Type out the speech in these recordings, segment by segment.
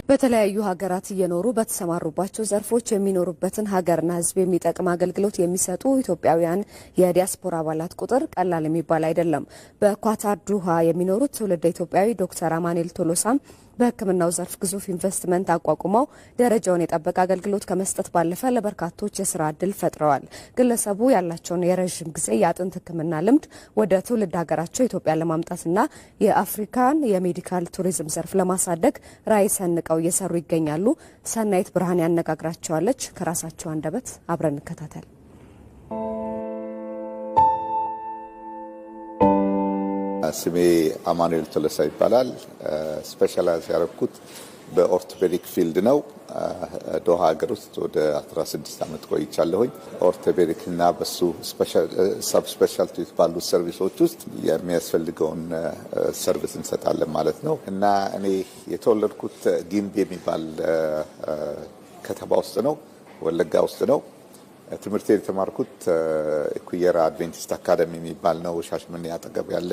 በተለያዩ ሀገራት እየኖሩ በተሰማሩባቸው ዘርፎች የሚኖሩበትን ሀገርና ሕዝብ የሚጠቅም አገልግሎት የሚሰጡ ኢትዮጵያውያን የዲያስፖራ አባላት ቁጥር ቀላል የሚባል አይደለም። በኳታር ዱሃ የሚኖሩት ትውልደ ኢትዮጵያዊ ዶክተር አማኑኤል ቶሎሳም በሕክምናው ዘርፍ ግዙፍ ኢንቨስትመንት አቋቁመው ደረጃውን የጠበቀ አገልግሎት ከመስጠት ባለፈ ለበርካቶች የስራ ዕድል ፈጥረዋል። ግለሰቡ ያላቸውን የረዥም ጊዜ የአጥንት ሕክምና ልምድ ወደ ትውልድ ሀገራቸው ኢትዮጵያ ለማምጣትና የአፍሪካን የሜዲካል ቱሪዝም ዘርፍ ለማሳደግ ራዕይ ሰንቀው እየሰሩ ይገኛሉ። ሰናይት ብርሃን ያነጋግራቸዋለች። ከራሳቸው አንደበት አብረን እንከታተል። ስሜ አማኑኤል ቶሎሳ ይባላል። ስፔሻላይዝ ያደረኩት በኦርቶፔዲክ ፊልድ ነው። ዶሃ ሀገር ውስጥ ወደ 16 ዓመት ቆይቻለሁኝ። ኦርቶፔዲክ እና በሱ ሰብ ስፔሻልቲ ባሉት ሰርቪሶች ውስጥ የሚያስፈልገውን ሰርቪስ እንሰጣለን ማለት ነው እና እኔ የተወለድኩት ጊምቢ የሚባል ከተማ ውስጥ ነው፣ ወለጋ ውስጥ ነው። ትምህርት የተማርኩት ኩየራ አድቬንቲስት አካዳሚ የሚባል ነው፣ ሻሸመኔ አጠገብ ያለ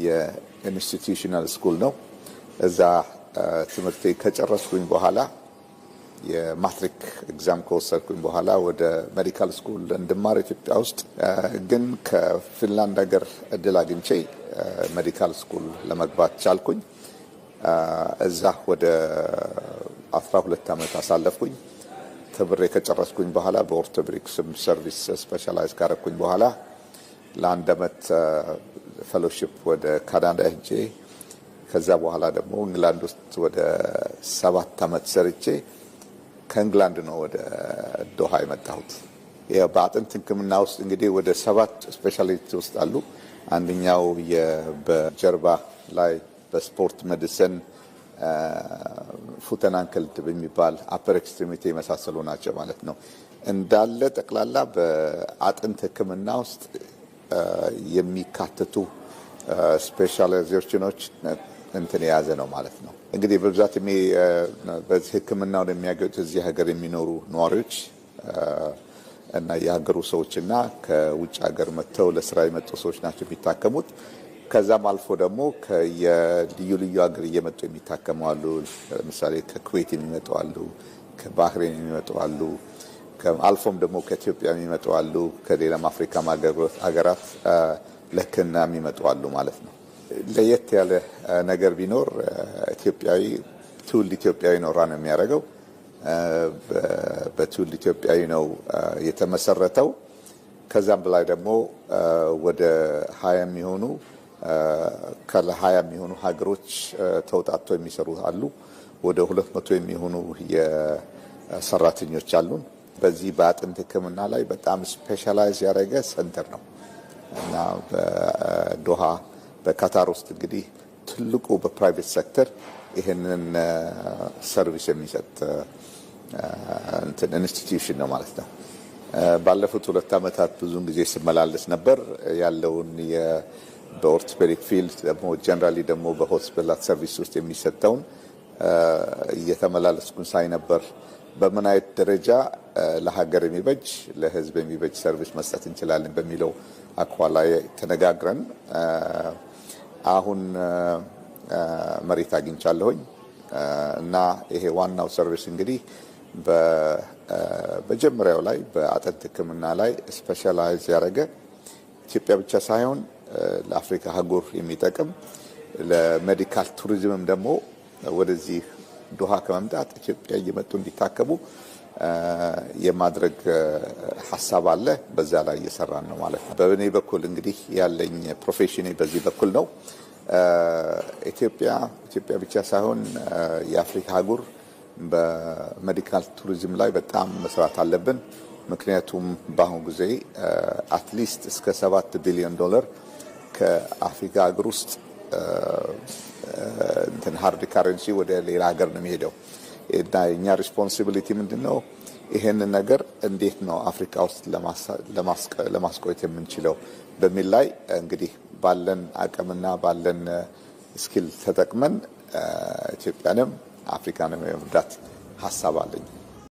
የኢንስቲትዩሽናል ስኩል ነው። እዛ ትምህርት ከጨረስኩኝ በኋላ የማትሪክ ኤግዛም ከወሰድኩኝ በኋላ ወደ ሜዲካል ስኩል እንድማር ኢትዮጵያ ውስጥ ግን ከፊንላንድ ሀገር እድል አግኝቼ ሜዲካል ስኩል ለመግባት ቻልኩኝ። እዛ ወደ 12 ዓመት አሳለፍኩኝ። ተብሬ ከጨረስኩኝ በኋላ በኦርቶፔዲክ ሰርቪስ ስፔሻላይዝ ካረኩኝ በኋላ ለአንድ ዓመት ፌሎሺፕ ወደ ካናዳ ሄጄ ከዛ በኋላ ደግሞ እንግላንድ ውስጥ ወደ 7 ዓመት ሰርቼ ከእንግላንድ ነው ወደ ዶሃ የመጣሁት። በአጥንት ሕክምና ውስጥ እንግዲህ ወደ 7 ስፔሻሊቲ ውስጥ አሉ። አንደኛው በጀርባ ላይ በስፖርት ሜዲሲን ፉት ኤንድ አንክል በሚባል አፐር ኤክስትሪሚቲ የመሳሰሉ ናቸው ማለት ነው። እንዳለ ጠቅላላ በአጥንት ሕክምና ውስጥ የሚካተቱ ስፔሻላይዜሽኖች እንትን የያዘ ነው ማለት ነው። እንግዲህ በብዛት በዚህ ሕክምናውን የሚያገኙት እዚህ ሀገር የሚኖሩ ነዋሪዎች እና የሀገሩ ሰዎችና ከውጭ ሀገር መጥተው ለስራ የመጡ ሰዎች ናቸው የሚታከሙት። ከዛም አልፎ ደግሞ ከየልዩ ልዩ ሀገር እየመጡ የሚታከሙ አሉ። ለምሳሌ ከኩዌት የሚመጡ አሉ፣ ከባህሬን የሚመጡ አሉ፣ አልፎም ደግሞ ከኢትዮጵያ የሚመጡ አሉ፣ ከሌላም አፍሪካ ሀገራት ለሕክምና የሚመጡ አሉ ማለት ነው። ለየት ያለ ነገር ቢኖር ኢትዮጵያዊ ትውልድ ኢትዮጵያዊ ነው ራን የሚያደርገው። በትውልድ ኢትዮጵያዊ ነው የተመሰረተው። ከዛም በላይ ደግሞ ወደ 20 የሚሆኑ ከ20 የሚሆኑ ሀገሮች ተውጣጥቶ የሚሰሩ አሉ። ወደ 200 የሚሆኑ የሰራተኞች አሉን። በዚህ በአጥንት ሕክምና ላይ በጣም ስፔሻላይዝ ያደረገ ሴንተር ነው እና በዶሃ በካታር ውስጥ እንግዲህ ትልቁ በፕራይቬት ሴክተር ይህንን ሰርቪስ የሚሰጥ ኢንስቲትዩሽን ነው ማለት ነው። ባለፉት 2 ዓመታት ብዙውን ጊዜ ስመላለስ ነበር ያለውን በኦርቶፔዲክ ፊልድ ደግሞ ጀነራሊ ደግሞ በሆስፒታል ሰርቪስ ውስጥ የሚሰጠውን እየተመላለስኩኝ ሳይ ነበር። በምን አይነት ደረጃ ለሀገር የሚበጅ ለሕዝብ የሚበጅ ሰርቪስ መስጠት እንችላለን በሚለው አኳላይ ተነጋግረን አሁን መሬት አግኝቻለሁኝ እና ይሄ ዋናው ሰርቪስ እንግዲህ በመጀመሪያው ላይ በአጥንት ሕክምና ላይ ስፔሻላይዝ ያደረገ ኢትዮጵያ ብቻ ሳይሆን ለአፍሪካ አህጉር የሚጠቅም ለሜዲካል ቱሪዝምም ደግሞ ወደዚህ ዶሃ ከመምጣት ኢትዮጵያ እየመጡ እንዲታከሙ የማድረግ ሀሳብ አለ። በዛ ላይ እየሰራን ነው ማለት ነው። በእኔ በኩል እንግዲህ ያለኝ ፕሮፌሽኔ በዚህ በኩል ነው። ኢትዮጵያ ብቻ ሳይሆን የአፍሪካ አህጉር በሜዲካል ቱሪዝም ላይ በጣም መስራት አለብን። ምክንያቱም በአሁኑ ጊዜ አትሊስት እስከ $7 ቢሊዮን ከአፍሪካ ሀገር ውስጥ ሃርድ ካረንሲ ወደ ሌላ ሀገር ነው የሚሄደው እና የኛ ሪስፖንሲቢሊቲ ምንድነው? ይሄንን ነገር እንዴት ነው አፍሪካ ውስጥ ለማስቆየት የምንችለው በሚል ላይ እንግዲህ ባለን አቅምና ባለን ስኪል ተጠቅመን ኢትዮጵያንም አፍሪካንም የመርዳት ሀሳብ አለኝ።